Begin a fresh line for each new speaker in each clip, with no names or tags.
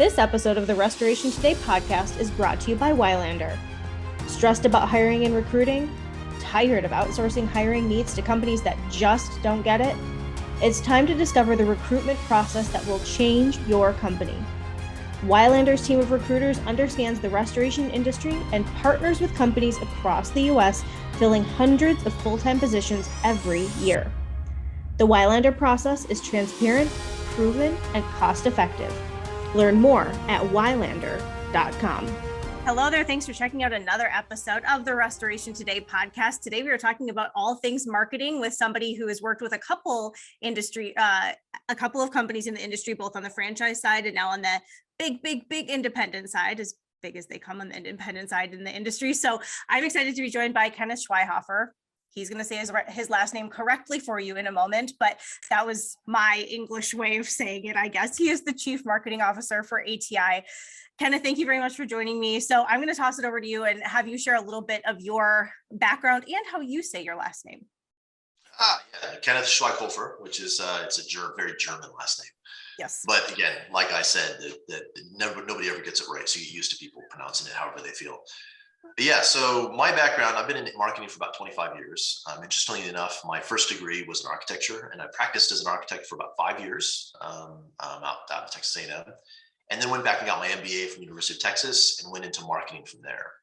This episode of the Restoration Today podcast is brought to you by Weilander. Stressed about hiring and recruiting? Tired of outsourcing hiring needs to companies that just don't get it? It's time to discover the recruitment process that will change your company. Weilander's team of recruiters understands the restoration industry and partners with companies across the U.S., filling hundreds of full-time positions every year. The Weilander process is transparent, proven, and cost-effective. Learn more at weilander.com. Hello there. Thanks for checking out another episode of the Restoration Today podcast. Today, we are talking about all things marketing with somebody who has worked with a couple of companies in the industry, both on the franchise side and now on the big independent side, as big as they come on the independent side in the industry. So I'm excited to be joined by Kenneth Schweighofer. He's going to say his last name correctly for you in a moment, but that was my English way of saying it, I guess. He is the Chief Marketing Officer for ATI. Kenneth, thank you very much for joining me. So I'm going to toss it over to you and have you share a little bit of your background and how you say your last name.
Kenneth Schweighofer, which is it's a very German last name.
Yes.
But again, like I said, that nobody ever gets it right. So you get used to people pronouncing it however they feel. But yeah, so my background, I've been in marketing for about 25 years. Interestingly enough, my first degree was in architecture, and I practiced as an architect for about 5 years out of Texas A&M, and then went back and got my MBA from University of Texas and went into marketing from there.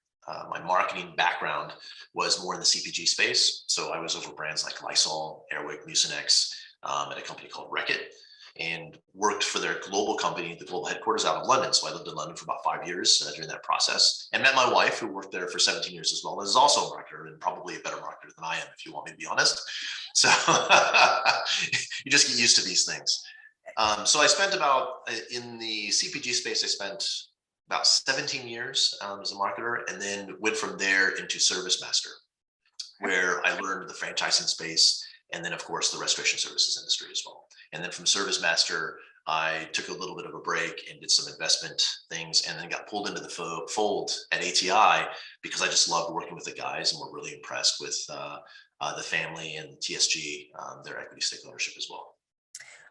My marketing background was more in the CPG space. So I was over brands like Lysol, Airwick, Mucinex at a company called Reckitt, and worked for their global company, the global headquarters out of London. So I lived in London for about 5 years during that process, and met my wife, who worked there for 17 years as well, and is also a marketer, and probably a better marketer than I am, if you want me to be honest. So you just get used to these things. So I spent in the CPG space, I spent about 17 years as a marketer, and then went from there into Service Master, where I learned the franchising space, and then of course the restoration services industry as well. And then from Service Master, I took a little bit of a break and did some investment things, and then got pulled into the fold at ATI because I just loved working with the guys, and were really impressed with the family and TSG, their equity stake ownership as well.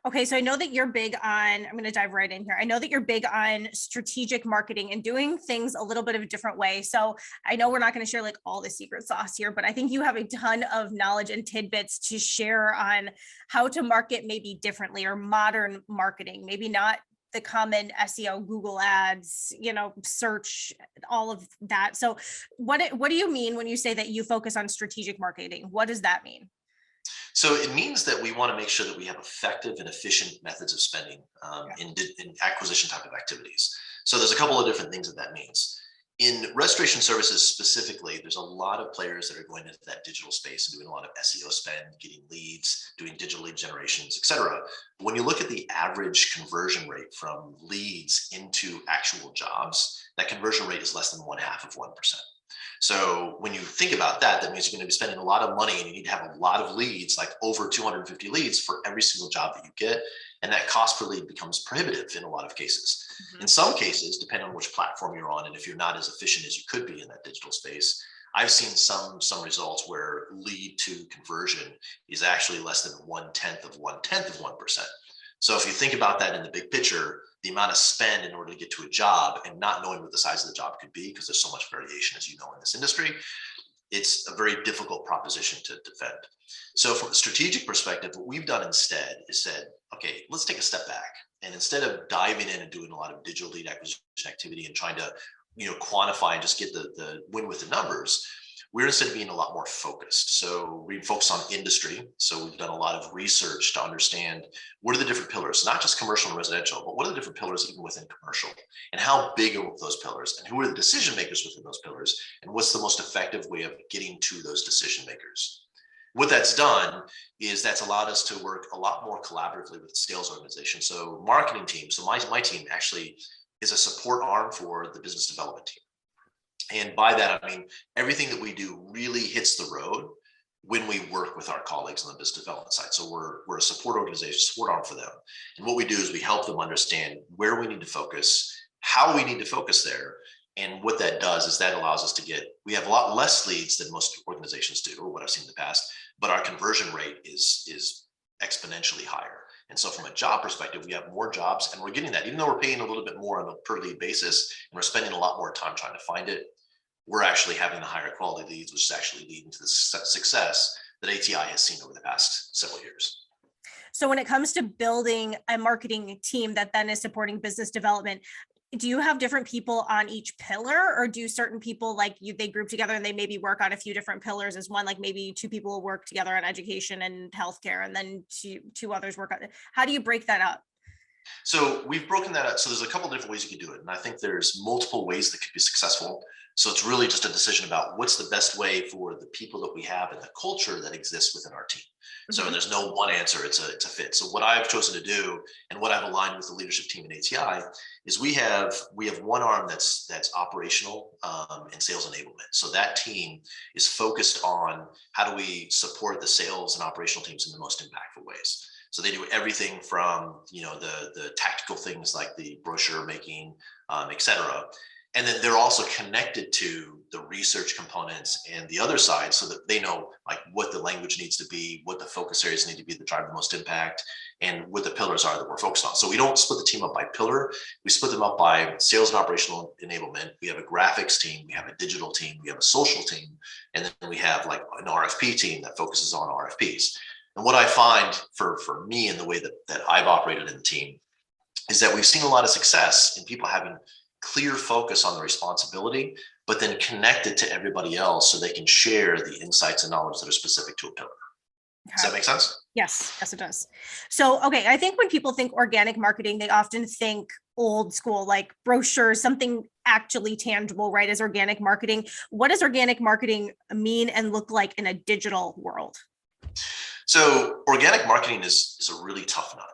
Okay, so I know that you're big on, I'm going to dive right in here. I know that you're big on strategic marketing and doing things a little bit of a different way. So I know we're not going to share like all the secret sauce here, but I think you have a ton of knowledge and tidbits to share on how to market maybe differently, or modern marketing, maybe not the common SEO, Google ads, search, all of that. So what do you mean when you say that you focus on strategic marketing? What does that mean?
So it means that we want to make sure that we have effective and efficient methods of spending in acquisition type of activities. So there's a couple of different things that means. In restoration services specifically, there's a lot of players that are going into that digital space and doing a lot of SEO spend, getting leads, doing digital lead generations, et cetera. But when you look at the average conversion rate from leads into actual jobs, that conversion rate is less than 0.5%. So when you think about that, that means you're going to be spending a lot of money, and you need to have a lot of leads, like over 250 leads for every single job that you get. And that cost per lead becomes prohibitive in a lot of cases. Mm-hmm. In some cases, depending on which platform you're on, and if you're not as efficient as you could be in that digital space, I've seen some results where lead to conversion is actually less than 1/10 of 1%. So if you think about that in the big picture, the amount of spend in order to get to a job, and not knowing what the size of the job could be, because there's so much variation, as you know, in this industry, it's a very difficult proposition to defend. So from a strategic perspective, what we've done instead is said, okay, let's take a step back. And instead of diving in and doing a lot of digital lead acquisition activity and trying to quantify and just get the win with the numbers, we're instead being a lot more focused. So we focus on industry. So we've done a lot of research to understand what are the different pillars, not just commercial and residential, but what are the different pillars even within commercial, and how big are those pillars, and who are the decision makers within those pillars, and what's the most effective way of getting to those decision makers. What that's done is that's allowed us to work a lot more collaboratively with the sales organization. So marketing team, so my team actually is a support arm for the business development team. And by that, I mean, everything that we do really hits the road when we work with our colleagues on the business development side. So we're a support organization, support arm for them. And what we do is we help them understand where we need to focus, how we need to focus there. And what that does is that allows us we have a lot less leads than most organizations do, or what I've seen in the past, but our conversion rate is exponentially higher. And so from a job perspective, we have more jobs, and we're getting that. Even though we're paying a little bit more on a per lead basis, and we're spending a lot more time trying to find it, we're actually having the higher quality leads, which is actually leading to the success that ATI has seen over the past several years.
So when it comes to building a marketing team that then is supporting business development, do you have different people on each pillar, or do certain people they group together and they maybe work on a few different pillars as one, like maybe two people will work together on education and healthcare, and then two others work on it? How do you break that up?
So we've broken that up. So there's a couple of different ways you can do it. And I think there's multiple ways that could be successful. So it's really just a decision about what's the best way for the people that we have and the culture that exists within our team. So there's no one answer, it's a fit. So what I've chosen to do, and what I've aligned with the leadership team at ATI, is we have one arm that's operational and sales enablement. So that team is focused on how do we support the sales and operational teams in the most impactful ways. So they do everything from the tactical things like the brochure making, et cetera. And then they're also connected to the research components and the other side, so that they know like what the language needs to be, what the focus areas need to be that drive the most impact, and what the pillars are that we're focused on. So we don't split the team up by pillar. We split them up by sales and operational enablement. We have a graphics team, we have a digital team, we have a social team, and then we have like an RFP team that focuses on RFPs. And what I find for me in the way that I've operated in the team is that we've seen a lot of success in people having clear focus on the responsibility, but then connect it to everybody else so they can share the insights and knowledge that are specific to a pillar. Does that make sense?
Yes, it does. So, okay, I think when people think organic marketing, they often think old school, like brochures, something actually tangible, right, as organic marketing. What does organic marketing mean and look like in a digital world?
So organic marketing is a really tough nut.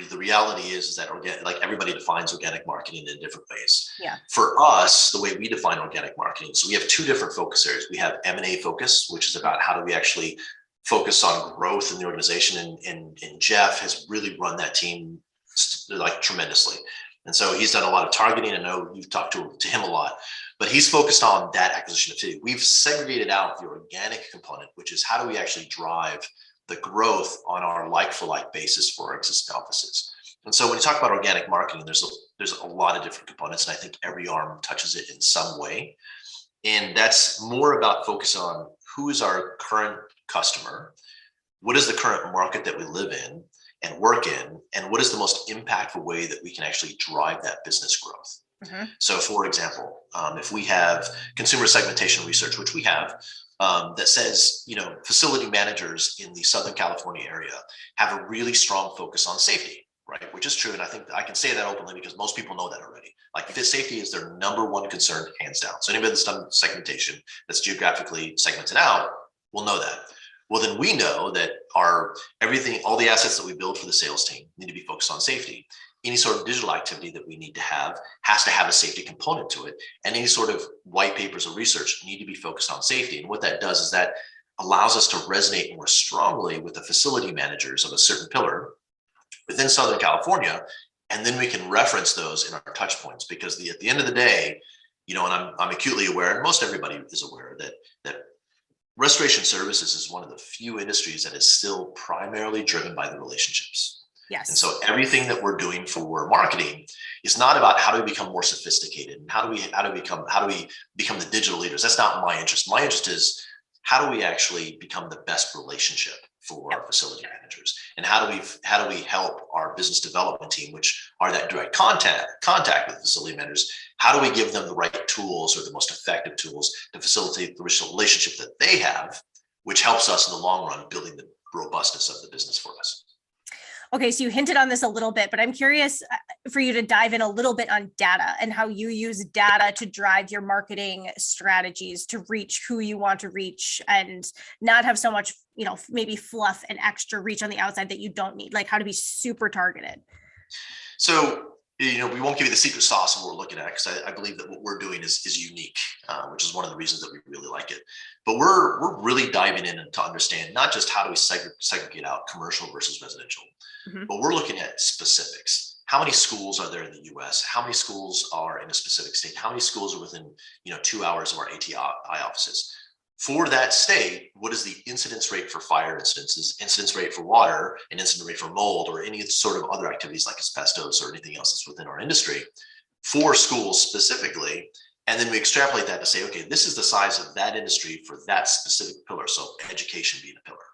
The reality is that like everybody defines organic marketing in different ways.
Yeah.
For us, the way we define organic marketing, so we have two different focus areas. We have M&A focus, which is about how do we actually focus on growth in the organization, and Jeff has really run that team like tremendously. And so he's done a lot of targeting. I know you've talked to him a lot, but he's focused on that acquisition activity. We've segregated out the organic component, which is how do we actually drive the growth on our like-for-like basis for our existing offices. And so when you talk about organic marketing, there's a lot of different components, and I think every arm touches it in some way. And that's more about focus on who is our current customer, what is the current market that we live in and work in, and what is the most impactful way that we can actually drive that business growth. Mm-hmm. So for example, if we have consumer segmentation research, which we have, that says, facility managers in the Southern California area have a really strong focus on safety, right? Which is true. And I think I can say that openly because most people know that already. Like safety is their number one concern, hands down. So anybody that's done segmentation that's geographically segmented out will know that. Well, then we know that all the assets that we build for the sales team need to be focused on safety. Any sort of digital activity that we need to have has to have a safety component to it. And any sort of white papers or research need to be focused on safety. And what that does is that allows us to resonate more strongly with the facility managers of a certain pillar within Southern California. And then we can reference those in our touch points, because at the end of the day, and I'm acutely aware, and most everybody is aware, that restoration services is one of the few industries that is still primarily driven by the relationships.
Yes.
And so everything that we're doing for marketing is not about how do we become more sophisticated and how do we become the digital leaders. That's not my interest. My interest is how do we actually become the best relationship for our facility managers, and how do we help our business development team, which are that direct contact with facility managers. How do we give them the right tools or the most effective tools to facilitate the relationship that they have, which helps us in the long run building the robustness of the business for us.
Okay, so you hinted on this a little bit, but I'm curious for you to dive in a little bit on data and how you use data to drive your marketing strategies to reach who you want to reach and not have so much, maybe fluff and extra reach on the outside that you don't need, like how to be super targeted.
So, we won't give you the secret sauce of what we're looking at, because I believe that what we're doing is unique, which is one of the reasons that we really like it. But we're really diving in to understand not just how do we segregate out commercial versus residential, but we're looking at specifics. How many schools are there in the US? How many schools are in a specific state? How many schools are within 2 hours of our ATI offices? For that state, what is the incidence rate for fire incidences, incidence rate for water, and incidence rate for mold, or any sort of other activities like asbestos or anything else that's within our industry for schools specifically. And then we extrapolate that to say, okay, this is the size of that industry for that specific pillar. So education being a pillar.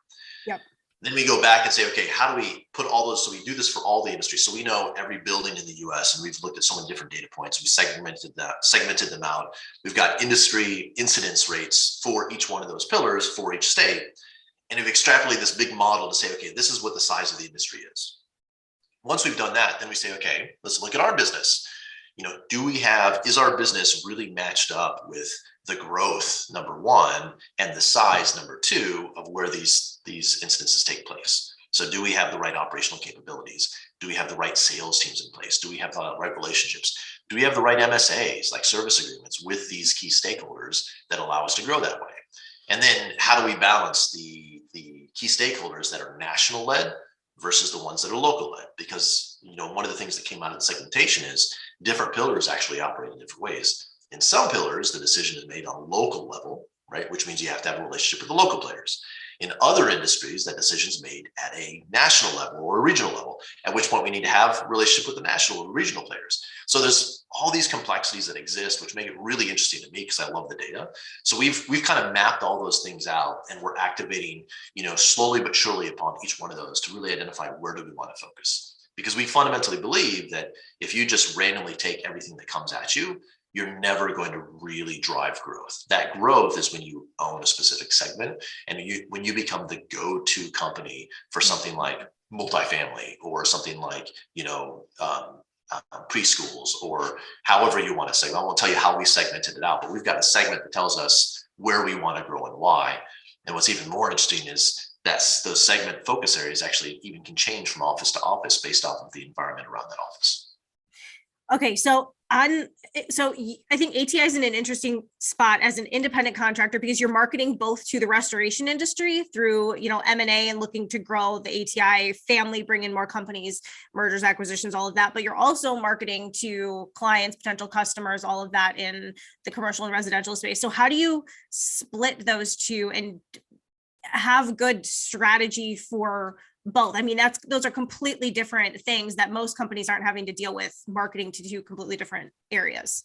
Yep.
Then we go back and say, okay, how do we put all those? So we do this for all the industries. So we know every building in the US, and we've looked at so many different data points. We segmented them out. We've got industry incidence rates for each one of those pillars for each state. And we've extrapolated this big model to say, okay, this is what the size of the industry is. Once we've done that, then we say, okay, let's look at our business. Is our business really matched up with the growth, number one, and the size, number two, of where these instances take place? So do we have the right operational capabilities? Do we have the right sales teams in place? Do we have the right relationships? Do we have the right MSAs, like service agreements, with these key stakeholders that allow us to grow that way? And then how do we balance the key stakeholders that are national led versus the ones that are local led? Because one of the things that came out of the segmentation is different pillars actually operate in different ways. In some pillars, the decision is made on a local level, right? Which means you have to have a relationship with the local players. In other industries, that decision is made at a national level or a regional level, at which point we need to have a relationship with the national or regional players. So there's all these complexities that exist, which make it really interesting to me because I love the data. So we've kind of mapped all those things out, and we're activating, slowly but surely upon each one of those to really identify where do we want to focus. Because we fundamentally believe that if you just randomly take everything that comes at you, you're never going to really drive growth. That growth is when you own a specific segment, and when you become the go-to company for something like multifamily or something like, preschools, or however you want to segment. I won't tell you how we segmented it out, but we've got a segment that tells us where we want to grow and why. And what's even more interesting is that those segment focus areas actually even can change from office to office based off of the environment around that office.
Okay, so I think ATI is in an interesting spot as an independent contractor because you're marketing both to the restoration industry through, M&A and looking to grow the ATI family, bring in more companies, mergers, acquisitions, all of that. But you're also marketing to clients, potential customers, all of that in the commercial and residential space. So how do you split those two and have good strategy for both? I mean, those are completely different things that most companies aren't having to deal with, marketing to two completely different areas.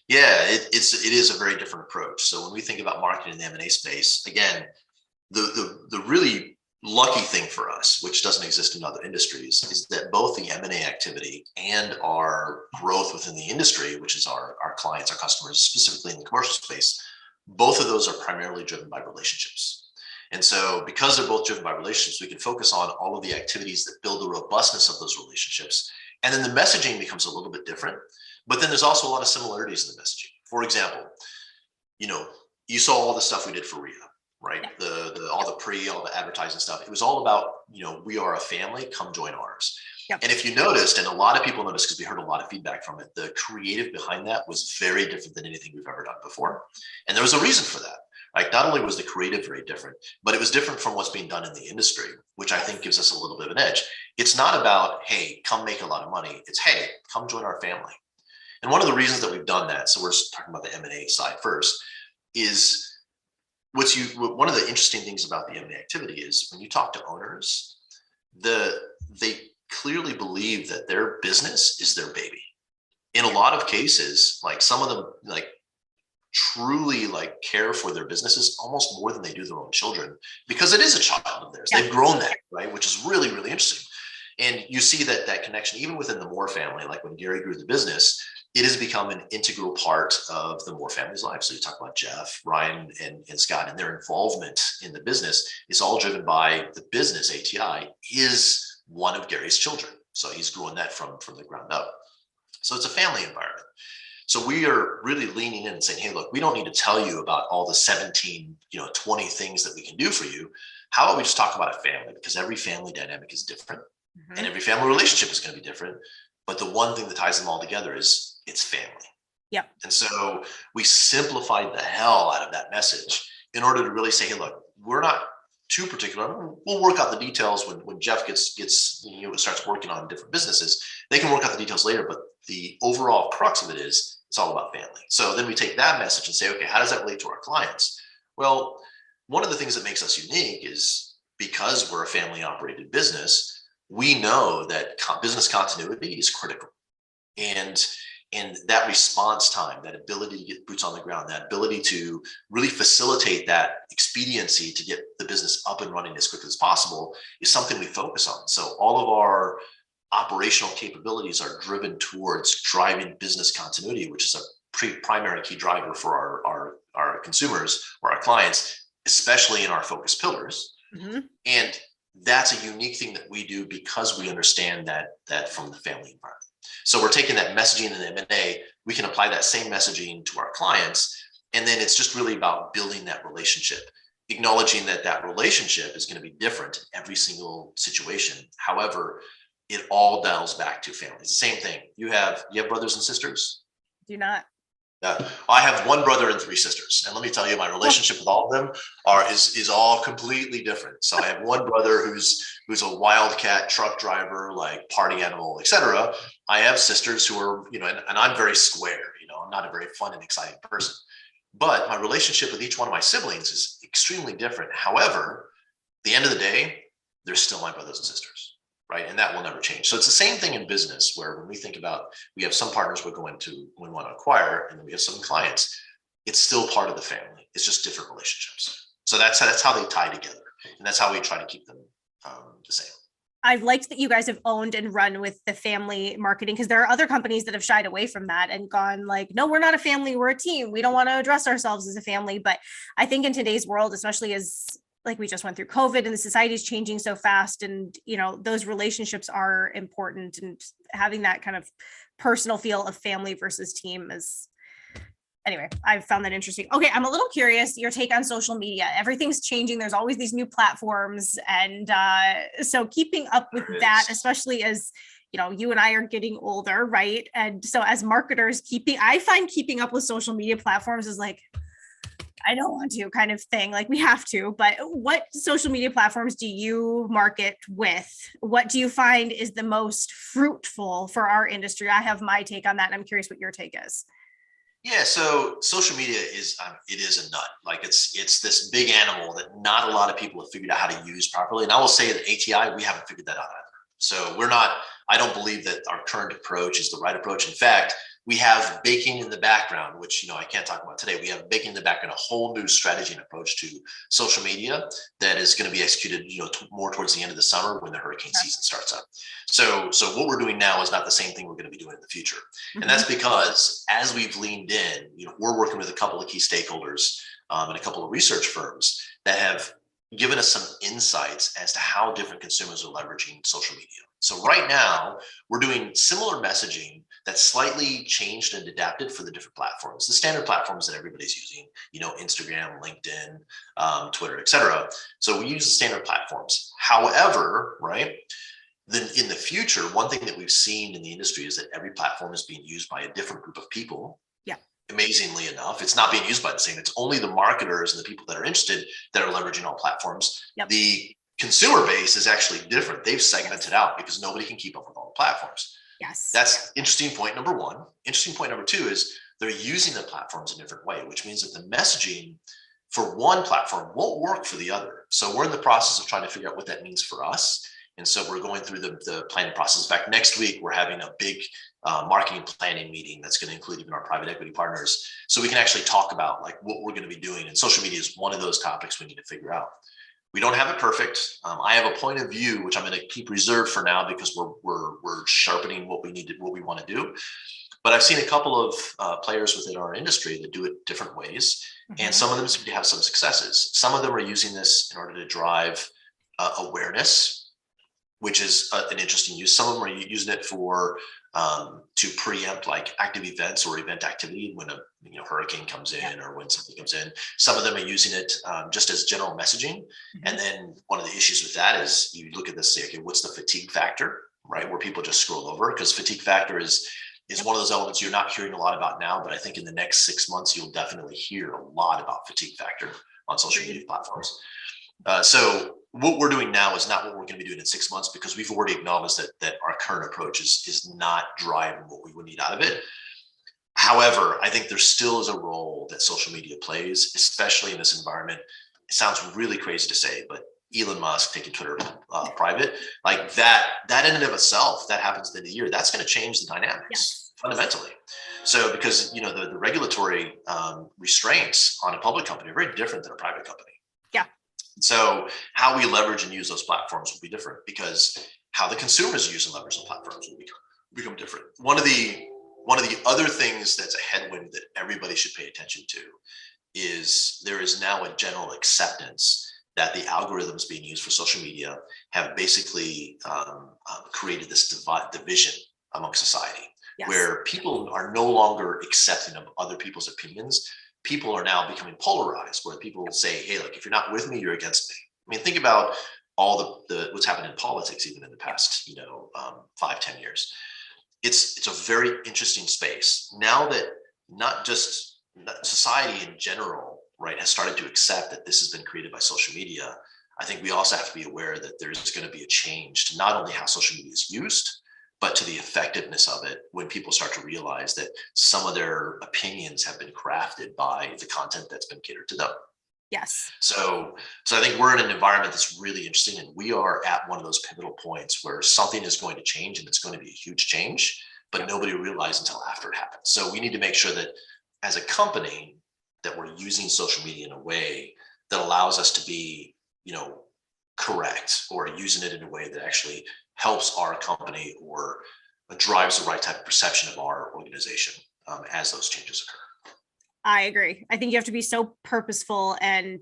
Yeah, it is a very different approach. So when we think about marketing in the M&A space, again, the really lucky thing for us, which doesn't exist in other industries, is that both the M&A activity and our growth within the industry, which is our clients, our customers, specifically in the commercial space, both of those are primarily driven by relationships. And so because they're both driven by relationships, we can focus on all of the activities that build the robustness of those relationships. And then the messaging becomes a little bit different, but then there's also a lot of similarities in the messaging. For example, you saw all the stuff we did for RIA, right? All the advertising stuff. It was all about, we are a family, come join ours. Yep. And if you noticed, and a lot of people noticed because we heard a lot of feedback from it, the creative behind that was very different than anything we've ever done before. And there was a reason for that. Like, not only was the creative very different, but it was different from what's being done in the industry, which I think gives us a little bit of an edge. It's not about, hey, come make a lot of money. It's, hey, come join our family. And one of the reasons that we've done that, so we're talking about the M&A side first, is one of the interesting things about the M&A activity is when you talk to owners, they clearly believe that their business is their baby. In a lot of cases, like some of them, like truly care for their businesses almost more than they do their own children, because it is a child of theirs. Yeah. They've grown that, right? Which is really, really interesting. And you see that connection even within the Moore family. Like when Gary grew the business, it has become an integral part of the Moore family's life. So you talk about Jeff, Ryan, and Scott, and their involvement in the business is all driven by the business. ATI is one of Gary's children. So he's growing that from the ground up. So it's a family environment. So we are really leaning in and saying, hey, look, we don't need to tell you about all the 17, 20 things that we can do for you. How about we just talk about a family? Because every family dynamic is different, and every family relationship is going to be different. But the one thing that ties them all together is it's family.
Yeah.
And so we simplified the hell out of that message in order to really say, hey, look, we're not too particular. We'll work out the details when Jeff starts working on different businesses. They can work out the details later, but the overall crux of it is it's all about family. So then we take that message and say, okay, how does that relate to our clients? Well, one of the things that makes us unique is because we're a family operated business, we know that business continuity is critical. And that response time, that ability to get boots on the ground, that ability to really facilitate that expediency to get the business up and running as quickly as possible is something we focus on. So all of our operational capabilities are driven towards driving business continuity, which is a primary key driver for our consumers or our clients, especially in our focus pillars. Mm-hmm. And that's a unique thing that we do because we understand that from the family environment. So we're taking that messaging in M&A, we can apply that same messaging to our clients. And then it's just really about building that relationship, acknowledging that relationship is going to be different in every single situation. However, it all dials back to family. It's the same thing. You have brothers and sisters?
Do not.
I have one brother and 3 sisters, and let me tell you, my relationship with all of them is all completely different. So I have one brother who's a wildcat truck driver, like party animal, etc. I have sisters who are, and I'm very square. I'm not a very fun and exciting person, but my relationship with each one of my siblings is extremely different. However, at the end of the day, they're still my brothers and sisters. Right. And that will never change. So it's the same thing in business, where when we think about, we have some partners we want to acquire, and then we have some clients, it's still part of the family. It's just different relationships. So that's how they tie together. And that's how we try to keep them the same.
I've liked that you guys have owned and run with the family marketing, because there are other companies that have shied away from that and gone like, no, we're not a family, we're a team. We don't want to address ourselves as a family. But I think in today's world, especially as like we just went through COVID and the society is changing so fast, and those relationships are important, and having that kind of personal feel of family versus team is, anyway, I've found that interesting. Okay, I'm a little curious your take on social media. Everything's changing. There's always these new platforms, and so keeping up with that, especially as you and I are getting older, right? And so as marketers, I find keeping up with social media platforms is like, I don't want to kind of thing, like we have to. But what social media platforms do you market with? What do you find is the most fruitful for our industry? I have my take on that, and I'm curious what your take is.
Yeah, so social media is a nut. Like it's this big animal that not a lot of people have figured out how to use properly. And I will say that ATI, we haven't figured that out either. So I don't believe that our current approach is the right approach. In fact, we have baking in the background, which I can't talk about today. We have baking in the background a whole new strategy and approach to social media that is going to be executed, more towards the end of the summer when the hurricane season starts up. So what we're doing now is not the same thing we're going to be doing in the future, and that's because as we've leaned in, we're working with a couple of key stakeholders and a couple of research firms that have given us some insights as to how different consumers are leveraging social media. So right now, we're doing similar messaging that's slightly changed and adapted for the different platforms, the standard platforms that everybody's using, Instagram, LinkedIn, Twitter, etc. So we use the standard platforms. However, right, then in the future, one thing that we've seen in the industry is that every platform is being used by a different group of people.
Yeah.
Amazingly enough, it's not being used by the same. It's only the marketers and the people that are interested that are leveraging all platforms.
Yep.
The consumer base is actually different. They've segmented out because nobody can keep up with all the platforms.
Yes.
That's interesting point number one. Interesting point number two is they're using the platforms in a different way, which means that the messaging for one platform won't work for the other. So we're in the process of trying to figure out what that means for us. And so we're going through the planning process. In fact, next week, we're having a big marketing planning meeting that's going to include even our private equity partners. So we can actually talk about like what we're going to be doing. And social media is one of those topics we need to figure out. We don't have it perfect. I have a point of view, which I'm going to keep reserved for now because we're sharpening what we want to do. But I've seen a couple of players within our industry that do it different ways. Mm-hmm. And some of them seem to have some successes. Some of them are using this in order to drive awareness, which is an interesting use. Some of them are using it for to preempt like active events or event activity when a hurricane comes in or when something comes in. Some of them are using it just as general messaging. Mm-hmm. And then one of the issues with that is you look at this, say, okay, what's the fatigue factor, right? Where people just scroll over, because fatigue factor is one of those elements you're not hearing a lot about now, but I think in the next 6 months, you'll definitely hear a lot about fatigue factor on social media platforms. So what we're doing now is not what we're going to be doing in 6 months, because we've already acknowledged that our current approach is not driving what we would need out of it. However, I think there still is a role that social media plays, especially in this environment. It sounds really crazy to say, but Elon Musk taking Twitter private, like that in and of itself, that happens in a year, that's going to change the dynamics fundamentally. So because, the regulatory restraints on a public company are very different than a private company.
Yeah.
So how we leverage and use those platforms will be different, because how the consumers use and leverage the platforms will become different. One of the other things that's a headwind that everybody should pay attention to is there is now a general acceptance that the algorithms being used for social media have basically created this division among society, where people are no longer accepting of other people's opinions. People are now becoming polarized, where people say, hey, like, if you're not with me, you're against me. I mean, think about all the what's happened in politics, even in the past, 5-10 years. It's a very interesting space now that not just society in general, right, has started to accept that this has been created by social media. I think we also have to be aware that there's going to be a change to not only how social media is used, but to the effectiveness of it when people start to realize that some of their opinions have been crafted by the content that's been catered to them.
Yes.
So I think we're in an environment that's really interesting, and we are at one of those pivotal points where something is going to change, and it's going to be a huge change, but nobody realized until after it happens. So we need to make sure that as a company that we're using social media in a way that allows us to be, correct, or using it in a way that actually helps our company or drives the right type of perception of our organization as those changes occur.
I agree. I think you have to be so purposeful and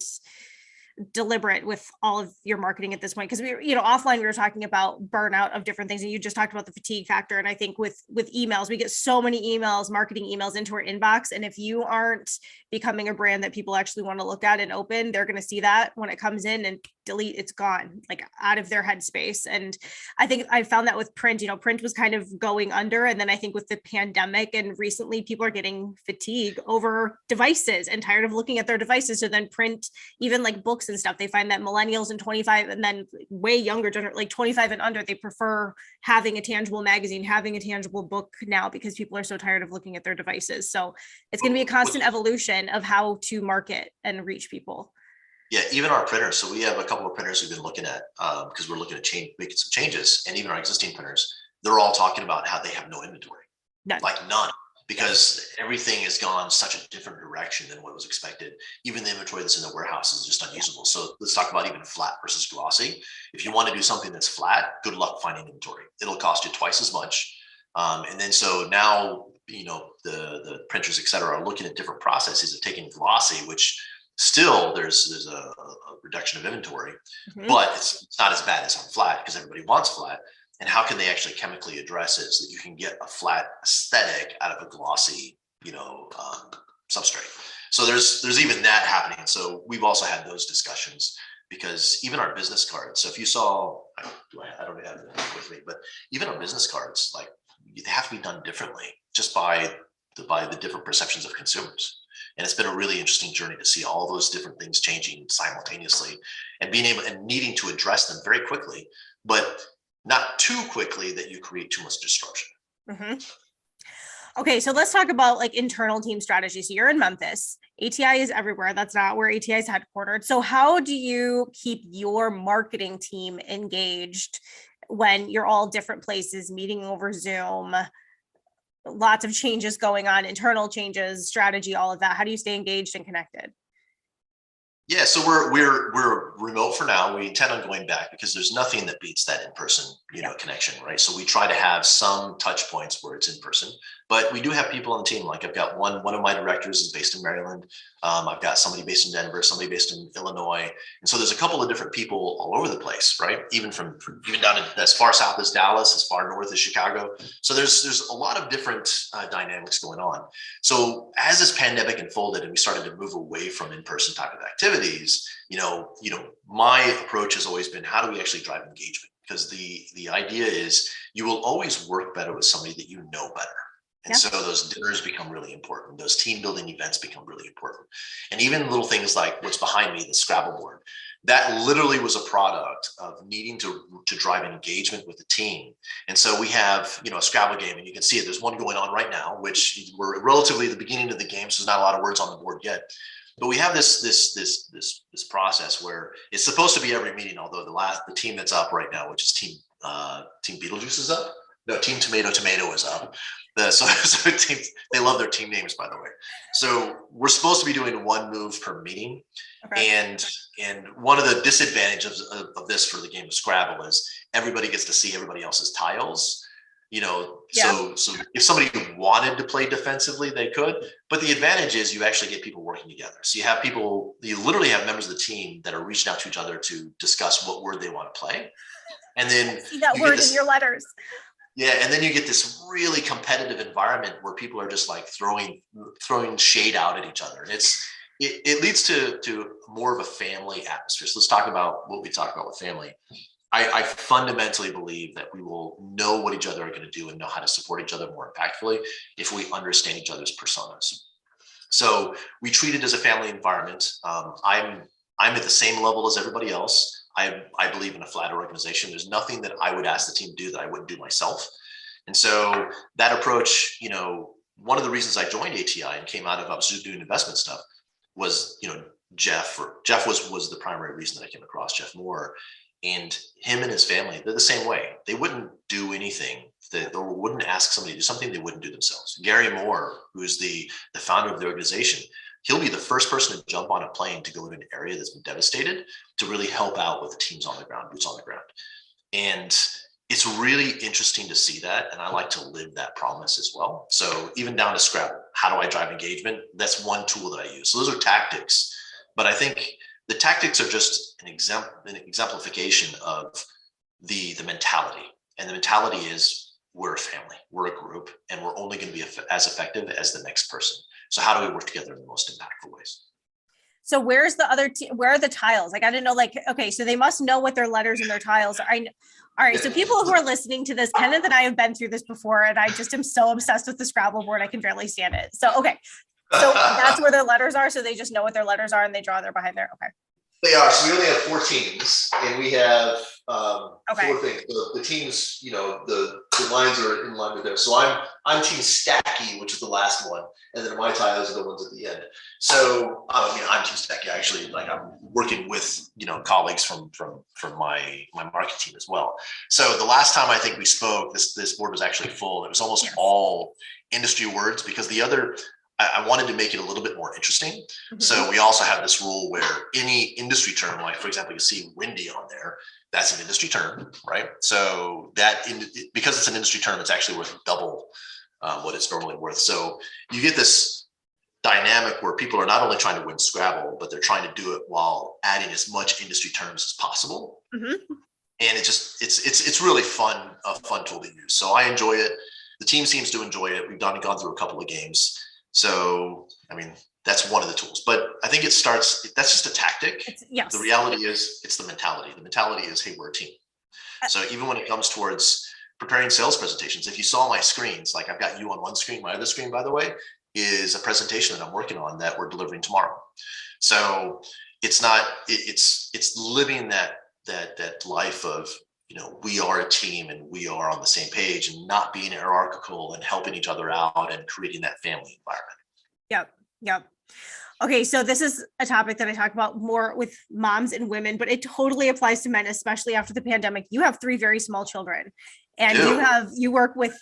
deliberate with all of your marketing at this point, because offline we were talking about burnout of different things, and you just talked about the fatigue factor. And I think with emails, we get so many emails, marketing emails into our inbox, and if you aren't becoming a brand that people actually want to look at and open, they're going to see that when it comes in and delete, it's gone, like out of their headspace. And I think I found that with print, print was kind of going under. And then I think with the pandemic and recently, people are getting fatigue over devices and tired of looking at their devices. So then print, even like books and stuff, they find that millennials and 25 and then way younger, like 25 and under, they prefer having a tangible magazine, having a tangible book now, because people are so tired of looking at their devices. So it's going to be a constant evolution of how to market and reach people.
Yeah, even our printers. So we have a couple of printers we've been looking at because we're looking at making some changes, and even our existing printers, they're all talking about how they have no inventory, like none, because everything has gone such a different direction than what was expected. Even the inventory that's in the warehouse is just unusable. So let's talk about even flat versus glossy. If you want to do something that's flat, good luck finding inventory. It'll cost you twice as much. And then so now, the printers, et cetera, are looking at different processes of taking glossy, which still there's a reduction of inventory, but it's not as bad as on flat, because everybody wants flat. And how can they actually chemically address it so that you can get a flat aesthetic out of a glossy, substrate? So there's even that happening. So we've also had those discussions, because even our business cards. So if you saw, I don't have it with me, but even our business cards, like, they have to be done differently just by the different perceptions of consumers. And it's been a really interesting journey to see all those different things changing simultaneously and being able and needing to address them very quickly, but not too quickly that you create too much disruption.
Okay, so let's talk about like internal team strategy. So you're in Memphis. ATI is everywhere. That's not where ATI is headquartered. So how do you keep your marketing team engaged when you're all different places, meeting over Zoom? Lots of changes going on, internal changes, strategy, all of that. How do you stay engaged and connected?
Yeah, so we're remote for now. We intend on going back, because there's nothing that beats that in-person, connection, right? So we try to have some touch points where it's in person, but we do have people on the team. Like I've got one of my directors is based in Maryland. I've got somebody based in Denver, somebody based in Illinois, and so there's a couple of different people all over the place, right? Even even down as far south as Dallas, as far north as Chicago. So there's a lot of different dynamics going on. So as this pandemic unfolded and we started to move away from in-person type of activities, my approach has always been, how do we actually drive engagement? Because the idea is you will always work better with somebody that you know better. And so those dinners become really important. Those team building events become really important. And even little things like what's behind me, the Scrabble board, that literally was a product of needing to drive engagement with the team. And so we have, a Scrabble game, and you can see it. There's one going on right now, which we're relatively at the beginning of the game, so there's not a lot of words on the board yet. But we have this process where it's supposed to be every meeting, although the team that's up right now, which is Team Beetlejuice is up. No, Team Tomato is up. So team, they love their team names, by the way. So we're supposed to be doing one move per meeting. Okay. And one of the disadvantages of this for the game of Scrabble is everybody gets to see everybody else's tiles. So if somebody wanted to play defensively, they could. But the advantage is you actually get people working together. So you literally have members of the team that are reaching out to each other to discuss what word they want to play. And then
see that word in your letters.
Yeah, and then you get this really competitive environment where people are just like throwing shade out at each other. And it leads to more of a family atmosphere. So let's talk about what we talk about with family. I fundamentally believe that we will know what each other are going to do and know how to support each other more impactfully if we understand each other's personas. So we treat it as a family environment. I'm at the same level as everybody else. I believe in a flat organization. There's nothing that I would ask the team to do that I wouldn't do myself. And so that approach, one of the reasons I joined ATI and came out of, I was just doing investment stuff, was, Jeff was the primary reason that I came across Jeff Moore, and him and his family, they're the same way. They wouldn't do anything they wouldn't ask somebody to do something they wouldn't do themselves. Gary Moore, who's the founder of the organization, he'll be the first person to jump on a plane to go to an area that's been devastated to really help out with the teams on the ground, boots on the ground. And it's really interesting to see that. And I like to live that promise as well. So even down to Scrabble, how do I drive engagement? That's one tool that I use. So those are tactics, but I think the tactics are just an exemplification of the mentality. And the mentality is we're a family, we're a group, and we're only going to be as effective as the next person. So how do we work together in the most impactful ways?
So where's the other where are the tiles? I got to know, okay, so they must know what their letters and their tiles are. All right, so people who are listening to this, Kenneth and I have been through this before, and I just am so obsessed with the Scrabble board, I can barely stand it. So, okay, so that's where their letters are. So they just know what their letters are and they draw their behind there. Okay.
They are. So we only have 4 teams, and we have 4 things. The teams, the lines are in line with theirs. So I'm Team Stacky, which is the last one, and then my tiles are the ones at the end. So I'm Team Stacky. Actually, I'm working with colleagues from my market team as well. So the last time I think we spoke, this board was actually full. It was almost all industry words because the other. I wanted to make it a little bit more interesting. Mm-hmm. So we also have this rule where any industry term, like for example, you see windy on there, that's an industry term, right? So because it's an industry term, it's actually worth double what it's normally worth. So you get this dynamic where people are not only trying to win Scrabble, but they're trying to do it while adding as much industry terms as possible. Mm-hmm. And it's really fun, a fun tool to use. So I enjoy it. The team seems to enjoy it. We've gone through a couple of games. So, that's one of the tools, but I think that's just a tactic. Yes. The reality is it's the mentality. The mentality is, hey, we're a team. So even when it comes towards preparing sales presentations, if you saw my screens, like I've got you on one screen, my other screen, by the way, is a presentation that I'm working on that we're delivering tomorrow. So it's living that life of, we are a team and we are on the same page and not being hierarchical and helping each other out and creating that family environment.
Yep. Okay. So this is a topic that I talk about more with moms and women, but it totally applies to men, especially after the pandemic. You have 3 very small children and you work with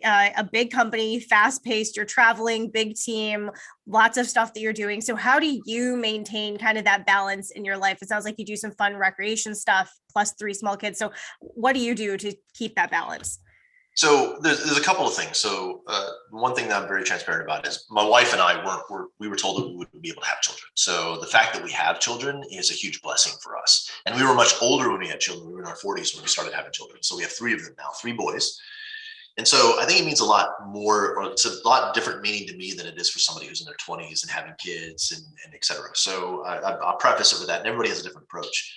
a big company, fast paced, you're traveling, big team, lots of stuff that you're doing. So how do you maintain kind of that balance in your life? It sounds like you do some fun recreation stuff plus 3 small kids. So what do you do to keep that balance?
So there's a couple of things. So one thing that I'm very transparent about is my wife and I we were told that we wouldn't be able to have children. So the fact that we have children is a huge blessing for us. And we were much older when we had children. We were in our 40s when we started having children. So we have 3 of them now, 3 boys. And so I think it means a lot more, or it's a lot different meaning to me than it is for somebody who's in their 20s and having kids and et cetera. So I'll preface it with that. And everybody has a different approach.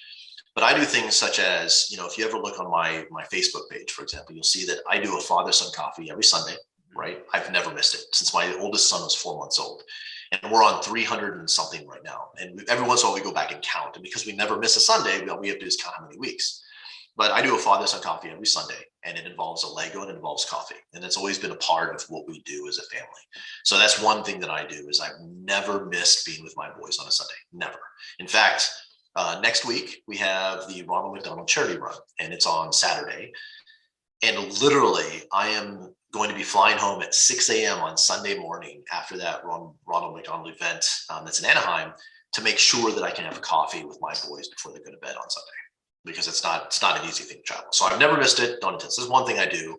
But I do things such as, if you ever look on my Facebook page, for example, you'll see that I do a father-son coffee every Sunday. right? I've never missed it since my oldest son was 4 months old. And we're on 300 and something right now. And every once in a while we go back and count. And because we never miss a Sunday, we have to just count how many weeks. But I do a father-son coffee every Sunday, and it involves a Lego and it involves coffee. And it's always been a part of what we do as a family. So that's one thing that I do is I've never missed being with my boys on a Sunday, never. In fact, next week we have the Ronald McDonald Charity Run, and it's on Saturday. And literally, I am going to be flying home at 6 a.m. on Sunday morning after that Ronald McDonald event that's in Anaheim to make sure that I can have a coffee with my boys before they go to bed on Sunday, because it's not an easy thing to travel. So I've never missed it. Don't intend. This is one thing I do.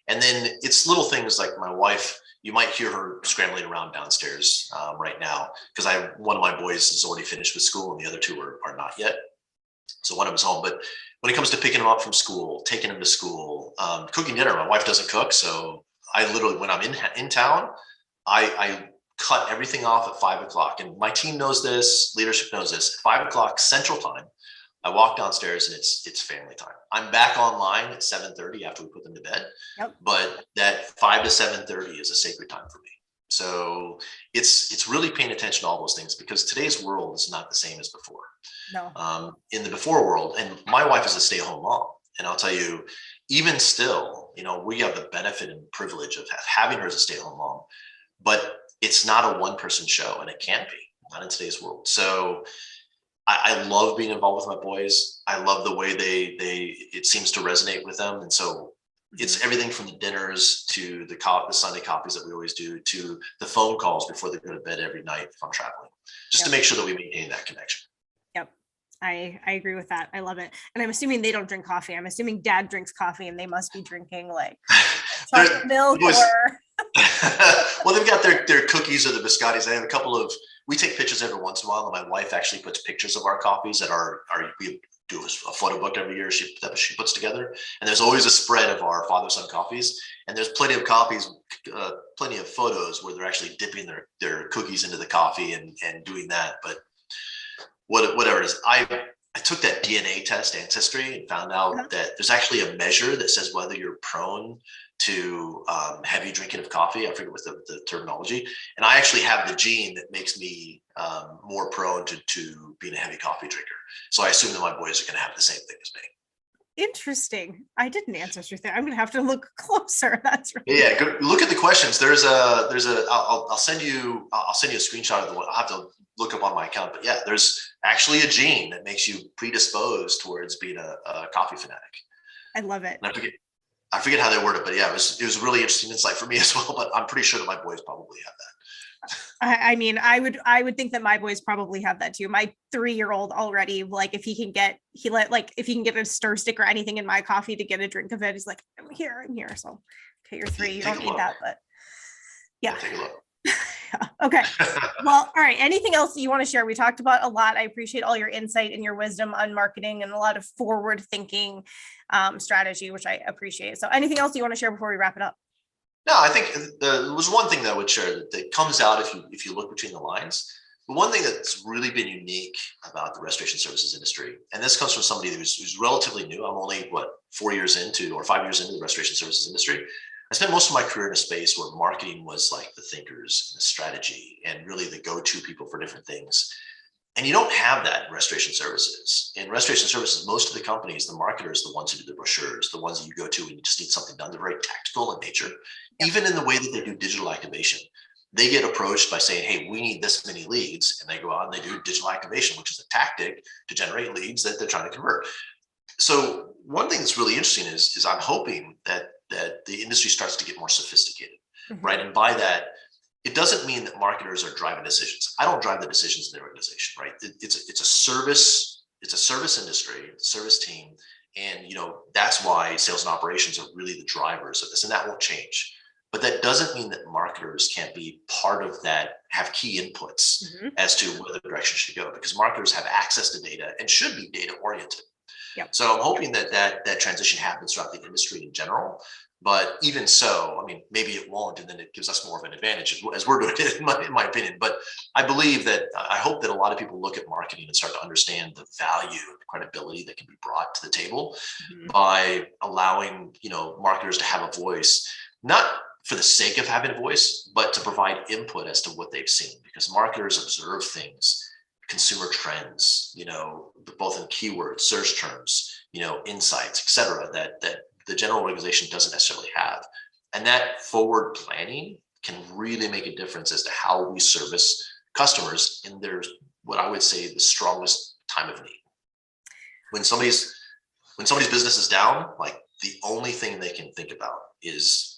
And then it's little things like my wife, you might hear her scrambling around downstairs right now because one of my boys is already finished with school and the other two are not yet. So one of them's home. But when it comes to picking them up from school, taking them to school, cooking dinner, my wife doesn't cook. So I literally, when I'm in town, I cut everything off at 5 o'clock. And my team knows this, leadership knows this. At 5 o'clock Central Time, I walk downstairs and it's family time. I'm back online at 7:30 after we put them to bed.
Yep.
But that 5 to 7:30 is a sacred time for me. So it's really paying attention to all those things, because today's world is not the same as before.
No.
In the before world, and my wife is a stay-at-home mom, and I'll tell you, even still, we have the benefit and privilege of having her as a stay-at-home mom, but it's not a one-person show, and it can't be, not in today's world. So I love being involved with my boys. I love the way it seems to resonate with them. And so it's everything from the dinners to the Sunday coffees that we always do, to the phone calls before they go to bed every night if I'm traveling, just to make sure that we maintain that connection.
Yep. I agree with that. I love it. And I'm assuming they don't drink coffee. I'm assuming dad drinks coffee and they must be drinking like chocolate milk or.
Well, they've got their cookies or the biscottis. I have a couple of, we take pictures every once in a while, and my wife actually puts pictures of our coffees that we do a photo book every year that she puts together. And there's always a spread of our father-son coffees. And there's plenty of coffees, plenty of photos where they're actually dipping their cookies into the coffee and doing that. But whatever it is, I took that DNA test, Ancestry, and found out that there's actually a measure that says whether you're prone to heavy drinking of coffee. I forget what the terminology. And I actually have the gene that makes me more prone to being a heavy coffee drinker. So I assume that my boys are going to have the same thing as me.
Interesting. I did an ancestry thing. I'm going to have to look closer. That's right.
Yeah, go look at the questions. I'll send you a screenshot of the one. I'll have to look up on my account. But yeah, there's actually a gene that makes you predisposed towards being a coffee fanatic.
I love it.
And I forget how they word it, but yeah, it was really interesting insight for me as well. But I'm pretty sure that my boys probably have that.
I mean, I would think that my boys probably have that too. My 3-year-old already, like if he can get a stir stick or anything in my coffee to get a drink of it, he's like, I'm here. So, okay, you're 3, you don't need that, but yeah.
Take a look.
Okay. Well, all right. Anything else that you want to share? We talked about a lot. I appreciate all your insight and your wisdom on marketing and a lot of forward thinking strategy, which I appreciate. So anything else you want to share before we wrap it up?
No, I think there was one thing that I would share that comes out if you look between the lines. The one thing that's really been unique about the restoration services industry, and this comes from somebody who's relatively new. I'm only 5 years into the restoration services industry. I spent most of my career in a space where marketing was like the thinkers and the strategy and really the go-to people for different things. And you don't have that in restoration services. In restoration services, most of the companies, the marketers, the ones who do the brochures, the ones that you go to when you just need something done, they're very tactical in nature. Yep. Even in the way that they do digital activation, they get approached by saying, hey, we need this many leads. And they go out and they do digital activation, which is a tactic to generate leads that they're trying to convert. So one thing that's really interesting is I'm hoping that the industry starts to get more sophisticated, right? And by that, it doesn't mean that marketers are driving decisions. I don't drive the decisions in the organization, right? It's a service industry, service team. And that's why sales and operations are really the drivers of this, and that won't change. But that doesn't mean that marketers can't be part of that, have key inputs as to where the direction should go, because marketers have access to data and should be data oriented.
Yep.
So I'm hoping that transition happens throughout the industry in general. But even so, I mean, maybe it won't, and then it gives us more of an advantage as we're doing it, in my opinion. But I hope that a lot of people look at marketing and start to understand the value and the credibility that can be brought to the table by allowing marketers to have a voice, not for the sake of having a voice, but to provide input as to what they've seen, because marketers observe things, consumer trends, both in keywords, search terms, insights, et cetera, that the general organization doesn't necessarily have. And that forward planning can really make a difference as to how we service customers in their, what I would say, the strongest time of need. When somebody's business is down, like the only thing they can think about is,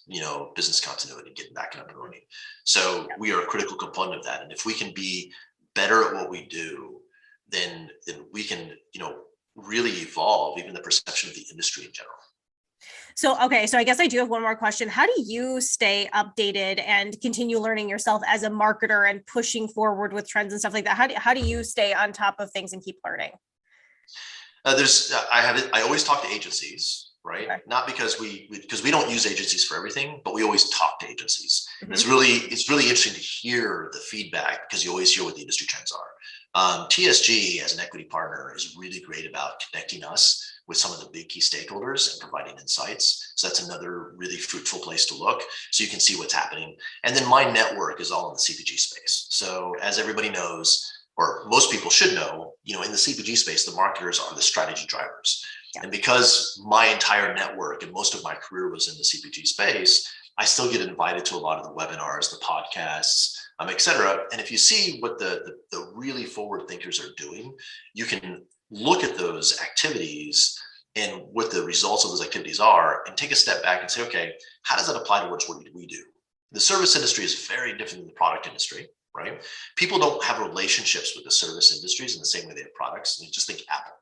business continuity, getting back up and running. So we are a critical component of that. And if we can be better at what we do, then we can, really evolve even the perception of the industry in general.
So, okay. So I guess I do have one more question. How do you stay updated and continue learning yourself as a marketer and pushing forward with trends and stuff like that? How do you stay on top of things and keep learning?
I always talk to agencies, right? Okay. Not because we don't use agencies for everything, but we always talk to agencies. Mm-hmm. It's really interesting to hear the feedback, because you always hear what the industry trends are. TSG as an equity partner is really great about connecting us with some of the big key stakeholders and providing insights. So that's another really fruitful place to look, so you can see what's happening. And then my network is all in the CPG space. So as everybody knows, or most people should know, in the CPG space, the marketers are the strategy drivers. Yeah. And because my entire network and most of my career was in the CPG space, I still get invited to a lot of the webinars, the podcasts, et cetera. And if you see what the really forward thinkers are doing, you can look at those activities and what the results of those activities are, and take a step back and say, okay, how does that apply towards what we do? The service industry is very different than the product industry, right? People don't have relationships with the service industries in the same way they have products. And you just think Apple.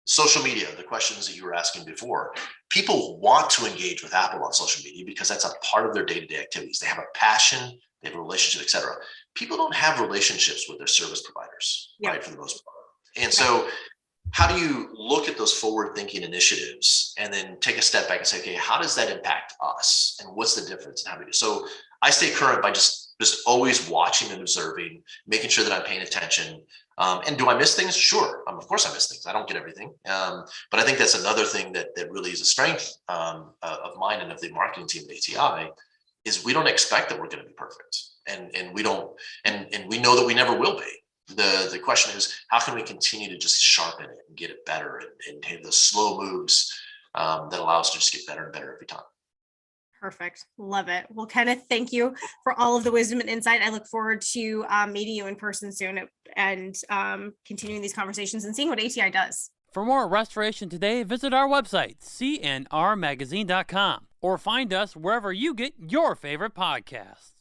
Social media, the questions that you were asking before, people want to engage with Apple on social media because that's a part of their day-to-day activities. They have a passion, they have a relationship, et cetera. People don't have relationships with their service providers, right, for the most part. And so how do you look at those forward-thinking initiatives and then take a step back and say, okay, how does that impact us? And what's the difference in how we do? So I stay current by just always watching and observing, making sure that I'm paying attention. And do I miss things? Sure. Of course I miss things. I don't get everything. But I think that's another thing that really is a strength of mine and of the marketing team at ATI, is we don't expect that we're going to be perfect. And we don't, and we know that we never will be. The question is, how can we continue to just sharpen it and get it better and have the slow moves that allow us to just get better and better every time.
Perfect. Love it. Well, Kenneth, thank you for all of the wisdom and insight. I look forward to meeting you in person soon and continuing these conversations and seeing what ATI does.
For more Restoration Today, visit our website, cnrmagazine.com, or find us wherever you get your favorite podcasts.